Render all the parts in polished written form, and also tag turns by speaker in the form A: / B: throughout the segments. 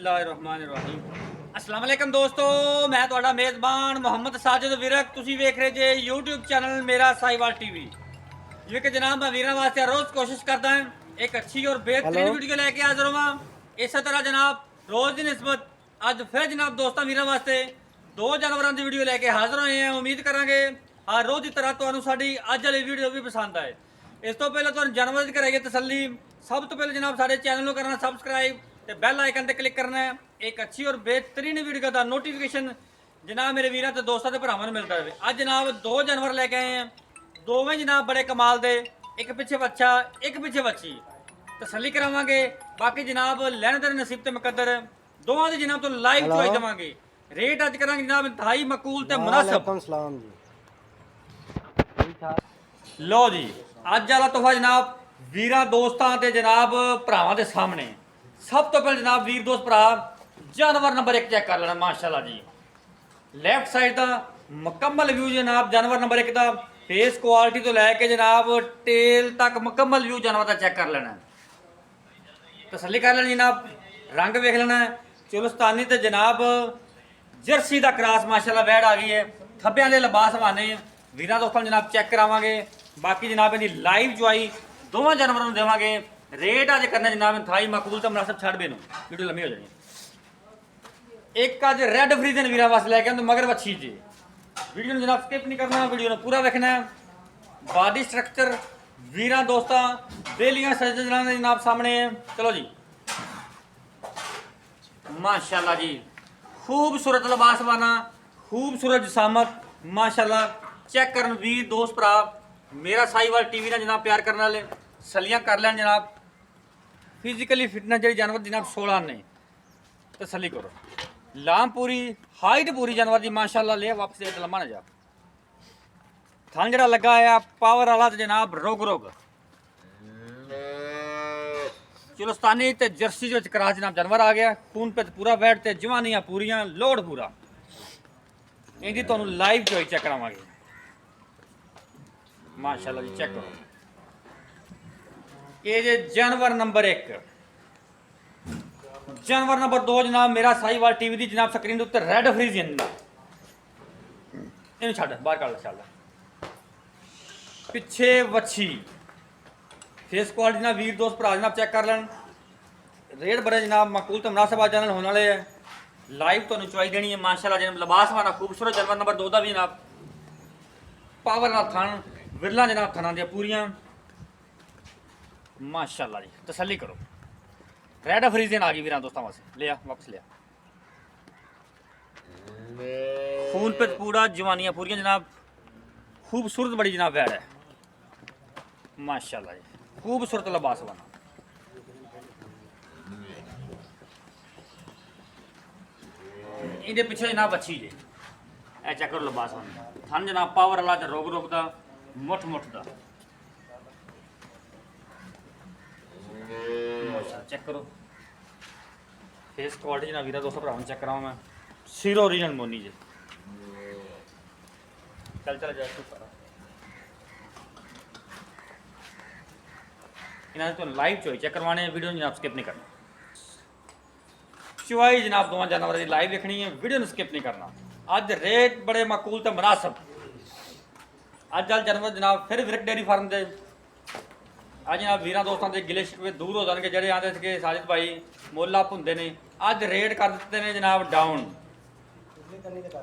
A: ਬਿਸਮਿल्लाहिर्रहमानिर्रहीम। अस्सलाम वालेकुम दोस्तों, मैं ਤੁਹਾਡਾ ਮੇਜ਼ਬਾਨ ਮੁਹੰਮਦ ਸਾजिद ਵਿਰਕ। ਤੁਸੀਂ ਵੇਖ ਰਹੇ ਜੇ YouTube ਚੈਨਲ ਮੇਰਾ ਸਾਈਵਾਲ ਟੀਵੀ। ਜਿਵੇਂ ਕਿ ਜਨਾਬ ਮੈਂ ਵੀਰਾਂ ਵਾਸਤੇ ਰੋਜ਼ ਕੋਸ਼ਿਸ਼ ਕਰਦਾ ਹਾਂ ਇੱਕ ਅੱਛੀ ਔਰ बेहतरीन ਵੀਡੀਓ ਲੈ ਕੇ ਹਾਜ਼ਰ ਹਾਂ। ਇਸੇ ਤਰ੍ਹਾਂ ਜਨਾਬ ਰੋਜ਼ ਦੀ ਨਿਸਬਤ ਅੱਜ ਫਿਰ ਜਨਾਬ ਦੋਸਤਾਂ ਵੀਰਾਂ ਵਾਸਤੇ ਦੋ ਜਾਨਵਰਾਂ ਦੀ ਵੀਡੀਓ ਲੈ ਕੇ ਹਾਜ਼ਰ ਹੋਏ ਹਾਂ। ਉਮੀਦ ਕਰਾਂਗੇ ਹਰ ਰੋਜ਼ ਦੀ ਤਰ੍ਹਾਂ ਤੁਹਾਨੂੰ ਸਾਡੀ ਅੱਜ ਵਾਲੀ ਵੀਡੀਓ ਵੀ ਪਸੰਦ ਆਏ। ਇਸ ਤੋਂ ਪਹਿਲਾਂ ਤੁਹਾਨੂੰ ਜਾਨਵਰਾਂ ਦੀ ਕਰਾਈਏ ਤਸੱਲੀ। ਸਭ ਤੋਂ ਪਹਿਲਾਂ ਜਨਾਬ ਸਾਡੇ ਚੈਨਲ ਨੂੰ ਕਰਨਾ ਸਬਸਕ੍ਰਾइब ਤੇ ਬੈਲ ਆਈਕਨ ਤੇ ਕਲਿੱਕ करना है। एक अच्छी और बेहतरीन वीडियो का नोटिफिकेशन जनाब मेरे वीर तो दोस्तों के भरावां नूं मिलता रहे। अज जनाब दो जानवर लेके आए हैं, दोवें जनाब बड़े कमाल दे, एक पिछे बच्चा एक पिछे बच्ची। तसल्ली करावांगे, बाकी जनाब लैने देने नसीब ते मुकद्दर दोवां दी जनाब तो लाइव चॉइस देवांगे। रेट अज करांगे जनाब इंतहाई मकूल ते मुनासिब। लो जी अज वाला तोहफा जनाब वीरां दोस्तां ते जनाब भरावां दे सामने। सब तो पहले जनाब वीर दोस्त भरा जानवर नंबर 1 चेक कर लेना। माशाल्लाह जी लैफ्ट साइड का मुकम्मल व्यू जनाब जानवर नंबर 1 का फेस क्वालिटी तो लैके जनाब टेल तक मुकम्मल व्यू जानवर का चेक कर लेना। तसल्ली कर लेनी जनाब, रंग वेख लेना। चुलस्तानी तो जनाब जर्सी का क्रॉस माशाल्लाह वैड आ गई है। थब्बियां दे लिबास हवाने वीरां दोस्तों जनाब चेक करावांगे। बाकी जनाब इहदी लाइव जुआई दोवां जानवरों नूं देवांगे। रेट अज करना जनाब इंतहाई मकबूल तो मुनासिब। छड़ बेनू वीडियो लंबी हो जानी। एक अज रैड फ्रीजन वीरां वास्ते लैके आंदे मगर वच्छी जी। वीडियो नूं जनाब स्किप नहीं करना, वीडियो नूं पूरा देखना। बॉडी स्ट्रक्चर वीरां दोस्तां बेलियां सज्जनां दे जनाब सामने है। चलो जी माशाल्लाह जी खूबसूरत लिबास वाना, खूबसूरत जिसामत माशाल्लाह। चेक करन वीर दोस्त भरा मेरा साईवाल टीवी ना जनाब प्यार करने वाले सलियां कर लैन जनाब। फिजिकली फिटनेस जी जानवर जनाब 16 ने तसली करो। लाम पूरी हाइट पूरी जानवर की माशाल्लाह ले वापस एक लम्बा ना जा। थन जरा लगा है पावर वाला तो जनाब रोग रोग चुलस्तानी ते जर्सी जो क्रॉस जनाब जानवर आ गया। खून पे पूरा वैट ते जवानियां पूरियां लोड पूरा। इनकी तुहानू लाइव चॉइस चेक करावांगे माशाल्लाह जी। चेक करो ये जे जानवर नंबर 1। जानवर नंबर 2 जनाब मेरा साईवाल टीवी की जनाब स्क्रीन उत्ते रैड फ्रीजियन इन छड़ बाहर कर चल। पिछे वच्छी फेस क्वालिटी ना वीर दोस्त भरा जनाब चेक कर लैन। रेट बड़े जनाब मकूल तो मुनासिब चैनल होने वाले है। लाइव तो चॉइस देनी है माशाल्लाह। जनाब लिबास वाला खूबसूरत जानवर नंबर 2 का भी जनाब पावर ना थन विरला जनाब थना दियां पूरियां माशाल्लाह जी। तसल्ली करो रैड फ्रीजियन आ गई वीरां दोस्तों वास्ते। लिया वापस लिया। खून पे पूरा जवानियां पूरियां जनाब। खूबसूरत बड़ी जनाब वैड है माशाल्लाह जी। खूबसूरत लिबास बना इहदे पिछे जनाब अच्छी जी ए चेक करो लिबास बना। थन जनाब पावर वाला रोग रोग का मुठ मुठ का चेक करो। फेस क्वालिटी ना वीरा दोस्तों भरावां चेक करावां मैं। सीरो ओरिजिनल मोनी जी। चल चल जा इन्होंने तो लाइव चॉइस चेक करवाने वीडियो जनाब स्किप नहीं करना। चॉइस जनाब दोवां जानवर की लाइव देखनी है, वीडियो स्किप नहीं करना। अज रेट बड़े मकूल तो मुनासिब। अज अल जानवर जनाब फिर विरक डेयरी फार्म के अज जनाब वीरां दोस्तों के गिले शिकवे दूर हो जाएंगे। ਜਿਹੜੇ आते थे साजिद भाई मुल आप होंगे ने अज रेट कर दिते हैं जनाब डाउन।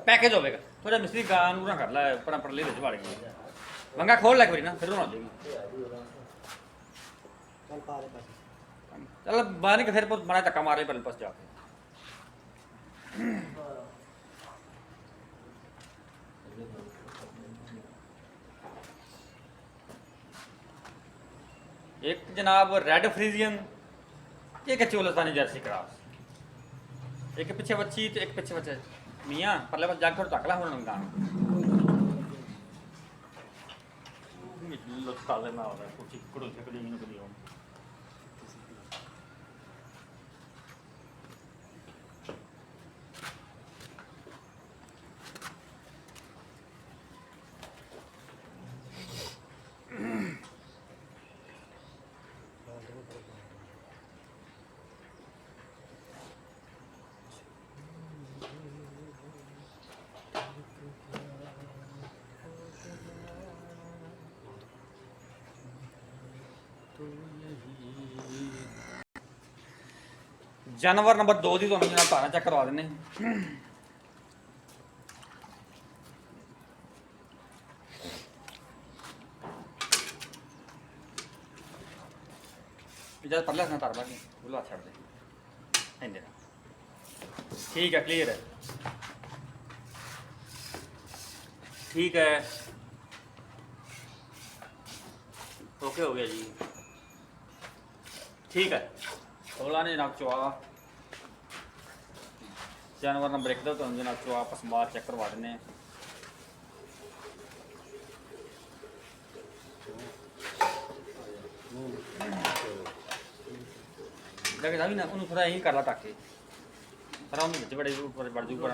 A: पैकेज होगा थोड़ा मिस्त्री गां ना कर ला पर परली वड़ गई वंगा खोल लै कोई ना फिर होना जाएगी। चल बाहर के फिर बड़ा धक्का मारे पर पास जाके एक जनाब रैड फ्रीजियन एक चोलस्तानी जर्सी क्रॉस। एक पिछे बच्ची तो एक पिछे बच्चे मियाँ परले पास जाके थोड़ा तकला होना गान ताले ना हो रहा है कुछ कुड़ल से कड़ी नहीं कड़ी हो। ਜਾਨਵਰ ਨੰਬਰ 2 ਦੀ ਤੁਹਾਨੂੰ ਜਨਾਬ ਧਾਰਾਂ ਚੈੱਕ ਕਰਵਾ ਦਿੰਨੇ। जब परले हथ तार बाकी बुला छड़ दे इंदे ठीक है क्लियर है ठीक है ओके हो गया जी ठीक है। 16 ने जनाब चुआ जानवर नंबर 1 तो जनाब चुआ पसमार चेक करवा देने। लगे भी ना उन्होंने थोड़ा यही कर ला ताकि पर उन्होंने बच्चे बड़े बढ़ जू पर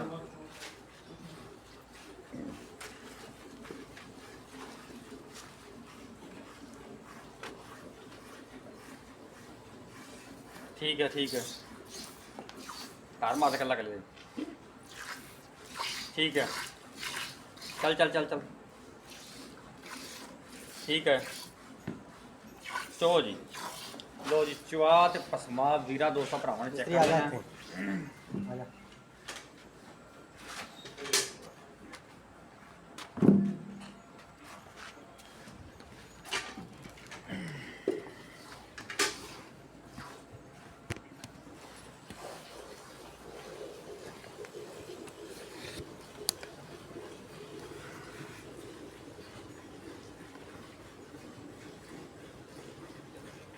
A: ठीक है कार मार कला कर ले ठीक है चल चल चल चल ठीक है चो जी लो जी चुआ ते पसमा वीरा दोस्तों भरावां ने चेक कर लेना।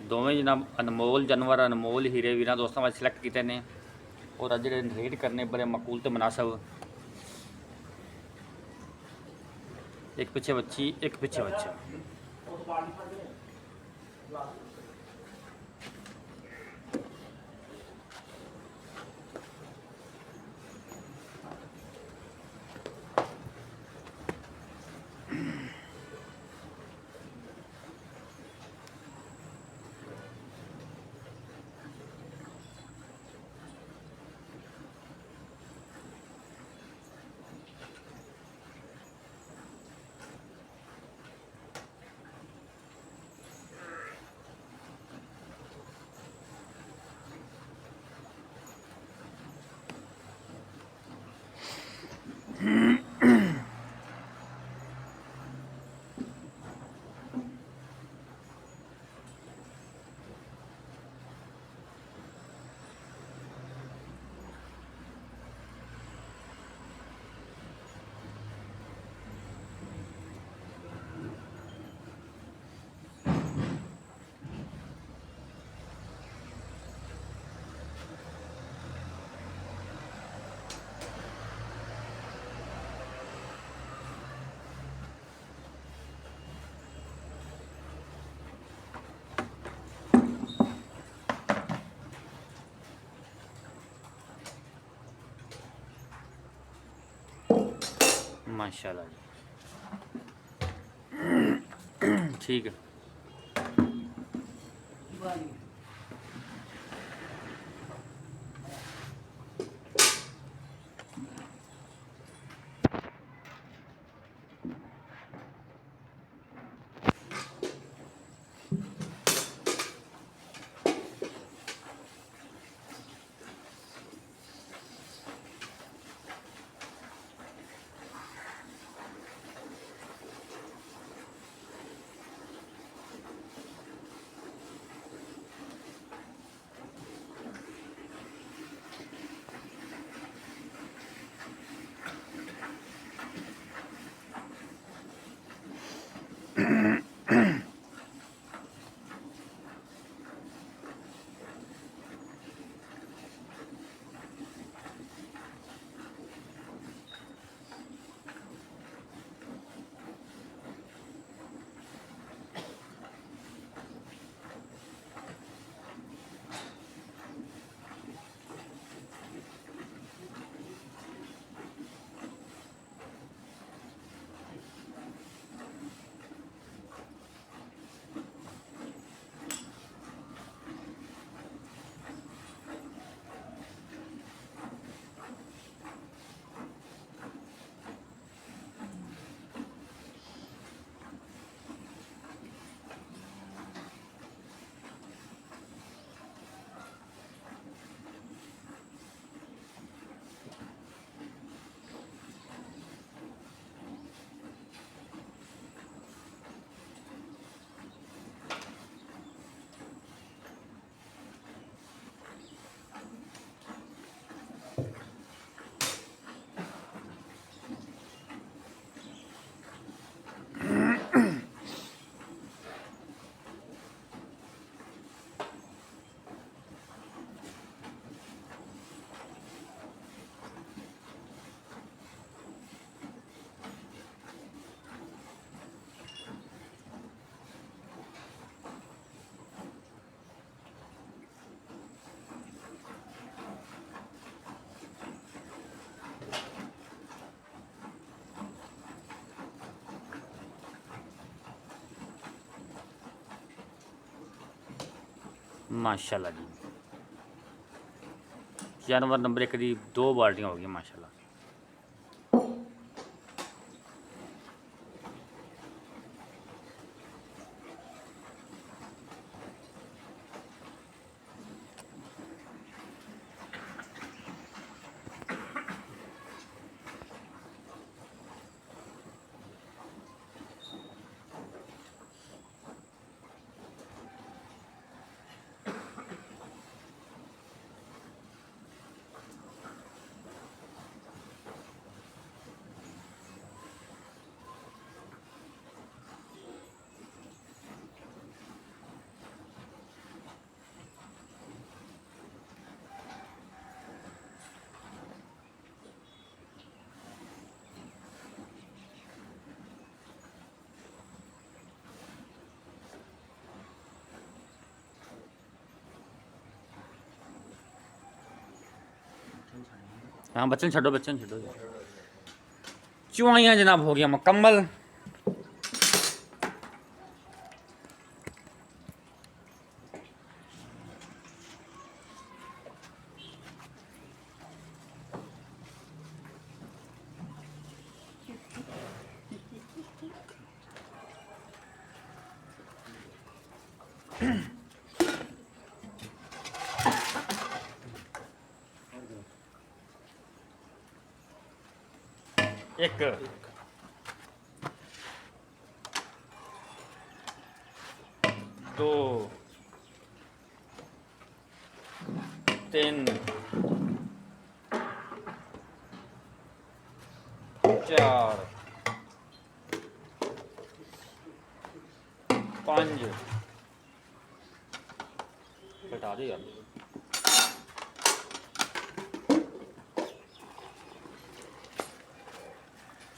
A: दोवें जनाब अनमोल जानवर अनमोल हीरे वीर दोस्तों वास्ते सिलेक्ट किए हैं और अज जो रेट करने बड़े मकूल तो मुनासब। एक पीछे बच्ची एक पीछे बच्चा माशाल्लाह जी ठीक है। माशाल्लाह जी। जानवर नंबर 1 की 2 बाल्टियां हो गई माशाल्लाह। हाँ बच्चन छो, बच्चन छो। चुआइयाँ जनाब हो गया मुकम्मल। एक 2 3 4 5 घटा दे यार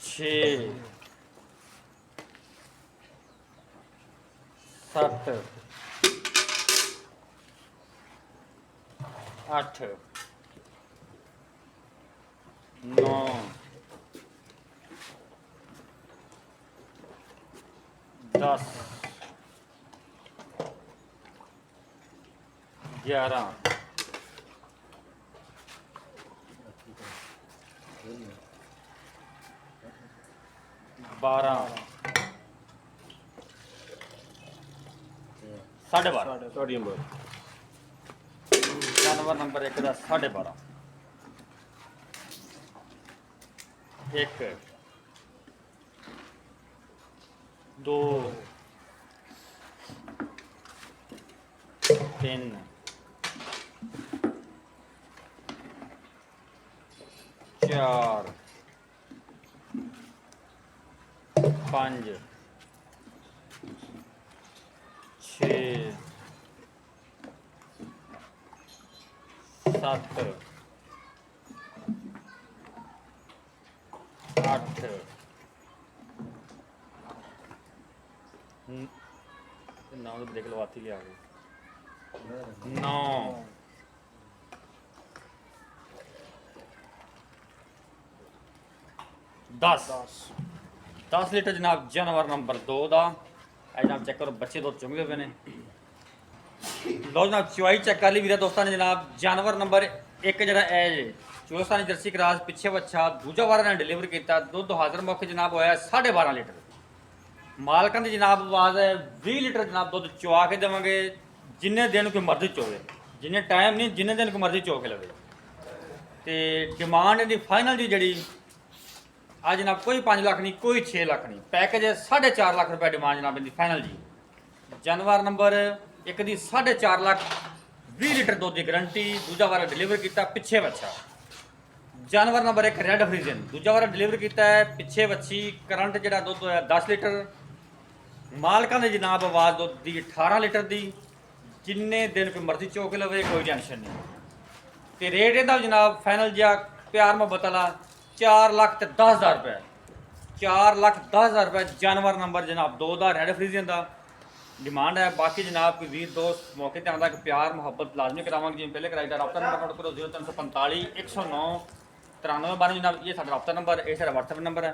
A: 6 7 8 9 10 11 12 12.5 जानवर नंबर 1 का 12.5 1 2 3 4 5 6 7 8 नाम तो देख लो आती लिया 9 10 लीटर जनाब जानवर नंबर 2 का जनाब चेक करो बच्चे दो चुंगे हुए ने। लो जनाब चुआई चेक कर ली वीर दोस्तों ने जनाब जानवर नंबर 1 जरा चौलस्तानी जर्सी क्रास पिछे बच्चा दूजा वार ने डिलीवर किया दुध हाजिर मौके जनाब होया 12.5 लीटर। मालकां की जनाब आवाज़ है 20 लीटर जनाब दुध चुआ के देवे जिन्ने दिन कोई मर्जी चोवे जिन्ने टाइम नहीं जिन्ने दिन कोई मर्जी चो के लवे। तो डिमांड की फाइनल जी जी आज जनाब कोई 5 लाख नहीं कोई 6 लाख नहीं पैकेज है 4.5 लाख रुपये डिमांड जनाब इनकी फाइनल जी। जानवर नंबर 1 की 4.5 लाख 20 लीटर दुध की गारंटी दूजा वार डिलीवर किया पिछे बच्चा। जानवर नंबर 1 रेड फ्रीजन दूजा वार डिलीवर किया है पिछे बच्ची करंट जो दुध होया 10 लीटर। मालकां ने जनाब आवाज़ दुध की 18 लीटर की जिन्ने दिन कोई मर्जी चो के लवे कोई टेंशन नहीं। तो रेट इहदा जनाब फाइनल जहा प्यार मोहब्बत वाला 4,10,000 रुपये 4,10,000 रुपये जानवर नंबर जनाब 2 का रेड फ्रीजन का डिमांड है। बाकी जनाब कोई वीर दोस्त मौके पर आता कि प्यार मुहब्बत लाजमी करावे जिवें पहले कराई रब्ता नंबर नोट करो 0345 109 93 12 जनाब ये साडा रब्ता नंबर ये साडा व्हाट्सएप नंबर है।